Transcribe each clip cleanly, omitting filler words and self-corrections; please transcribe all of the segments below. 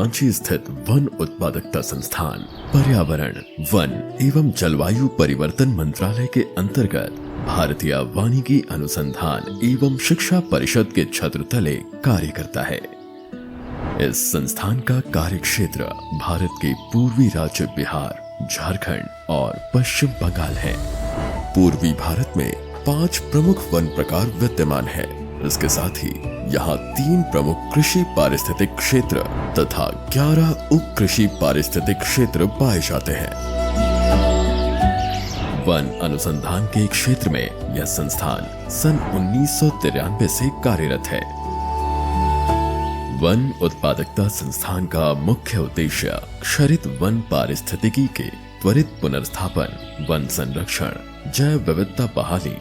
रांची स्थित वन उत्पादकता संस्थान पर्यावरण, वन एवं जलवायु परिवर्तन मंत्रालय के अंतर्गत भारतीय वानिकी अनुसंधान एवं शिक्षा परिषद के छत्र तले कार्य करता है। इस संस्थान का कार्य क्षेत्र भारत के पूर्वी राज्य बिहार, झारखंड और पश्चिम बंगाल है। पूर्वी भारत में 5 प्रमुख वन प्रकार विद्यमान है। इसके साथ ही यहाँ 3 प्रमुख कृषि पारिस्थितिक क्षेत्र तथा 11 उप कृषि पारिस्थितिक क्षेत्र पाए जाते हैं। वन अनुसंधान के क्षेत्र में यह संस्थान सन 1993 से कार्यरत है। वन उत्पादकता संस्थान का मुख्य उद्देश्य क्षरित वन पारिस्थितिकी के त्वरित पुनर्स्थापन, वन संरक्षण, जैव विविधता बहाली,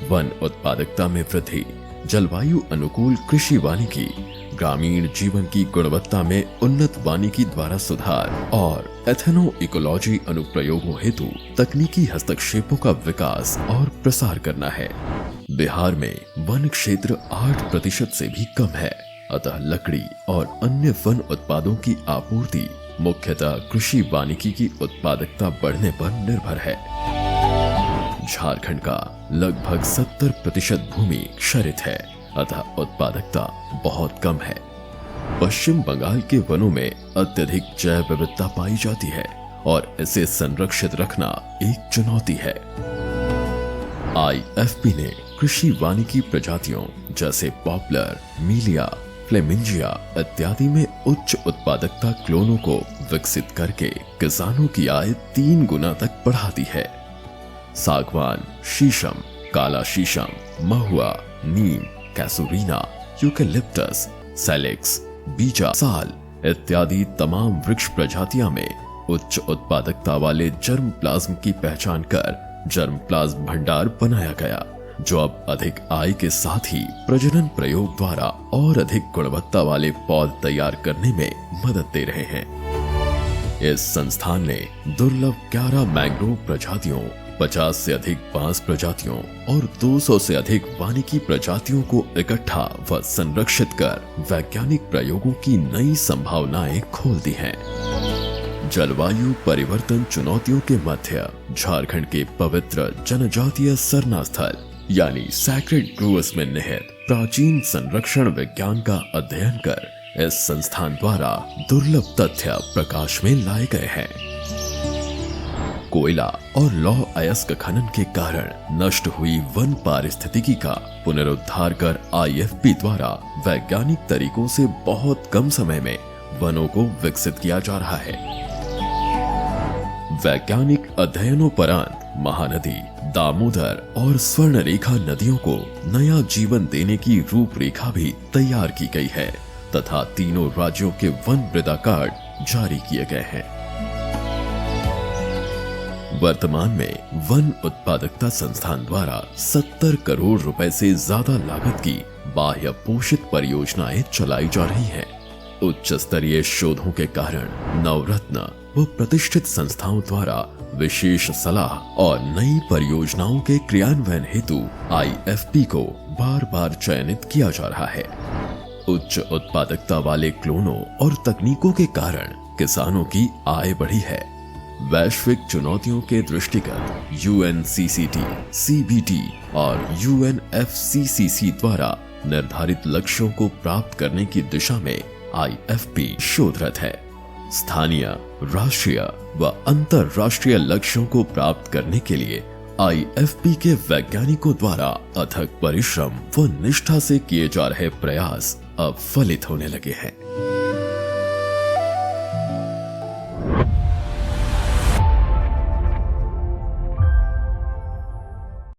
वन उत्पादकता में वृद्धि, जलवायु अनुकूल कृषि वानिकी, ग्रामीण जीवन की गुणवत्ता में उन्नत वानिकी द्वारा सुधार और एथनो इकोलॉजी अनुप्रयोगों हेतु तकनीकी हस्तक्षेपों का विकास और प्रसार करना है। बिहार में वन क्षेत्र 8% से भी कम है, अतः लकड़ी और अन्य वन उत्पादों की आपूर्ति मुख्यतः कृषि वानिकी की उत्पादकता बढ़ने पर निर्भर है। झारखंड का लगभग 70% भूमि क्षरित है, अतः उत्पादकता बहुत कम है। पश्चिम बंगाल के वनों में अत्यधिक जैव विविधता पाई जाती है और इसे संरक्षित रखना एक चुनौती है। IFP ने कृषि वानिकी प्रजातियों जैसे पॉपुलर, मीलिया, फ्लेमिंजिया इत्यादि में उच्च उत्पादकता क्लोनों को विकसित करके किसानों की आय 3 गुना तक बढ़ा दी है। सागवान, शीशम, काला शीशम, महुआ, नीम, कैसुरीना, यूकेलिप्टस, सेलेक्स, बीजा, साल इत्यादि तमाम वृक्ष प्रजातियां में उच्च उत्पादकता वाले जर्म प्लाज्म की पहचान कर जर्म प्लाज्म भंडार बनाया गया, जो अब अधिक आय के साथ ही प्रजनन प्रयोग द्वारा और अधिक गुणवत्ता वाले पौध तैयार करने में मदद दे रहे हैं। इस संस्थान ने दुर्लभ 11 मैंग्रोव प्रजातियों, 50 से अधिक बांस प्रजातियों और 200 से अधिक वानिकी प्रजातियों को इकट्ठा व संरक्षित कर वैज्ञानिक प्रयोगों की नई संभावनाएं खोल दी हैं। जलवायु परिवर्तन चुनौतियों के मध्य झारखंड के पवित्र जनजातीय सरना स्थल यानी सैक्रेड ग्रोव्स में निहित प्राचीन संरक्षण विज्ञान का अध्ययन कर इस संस्थान द्वारा दुर्लभ तथ्य प्रकाश में लाए गए हैं। कोयला और लौह अयस्क खनन के कारण नष्ट हुई वन पारिस्थितिकी का पुनरुद्धार कर IFP द्वारा वैज्ञानिक तरीकों से बहुत कम समय में वनों को विकसित किया जा रहा है। वैज्ञानिक अध्ययनोपरांत महानदी, दामोदर और स्वर्णरेखा नदियों को नया जीवन देने की रूपरेखा भी तैयार की गई है तथा तीनों राज्यों के वन मृदा कार्ड जारी किए गए हैं। वर्तमान में वन उत्पादकता संस्थान द्वारा 70 करोड़ रुपए से ज्यादा लागत की बाह्य पोषित परियोजनाएं चलाई जा रही हैं। उच्च स्तरीय शोधों के कारण नवरत्न व प्रतिष्ठित संस्थाओं द्वारा विशेष सलाह और नई परियोजनाओं के क्रियान्वयन हेतु IFP को बार बार चयनित किया जा रहा है। उच्च उत्पादकता वाले क्लोनों और तकनीकों के कारण किसानों की आय बढ़ी है। वैश्विक चुनौतियों के दृष्टिगत UNCCT, CBT और UNFCCC द्वारा निर्धारित लक्ष्यों को प्राप्त करने की दिशा में IFP शोधरत है। स्थानीय, राष्ट्रीय व अंतरराष्ट्रीय लक्ष्यों को प्राप्त करने के लिए IFP के वैज्ञानिकों द्वारा अथक परिश्रम व निष्ठा से किए जा रहे प्रयास अब फलित होने लगे हैं।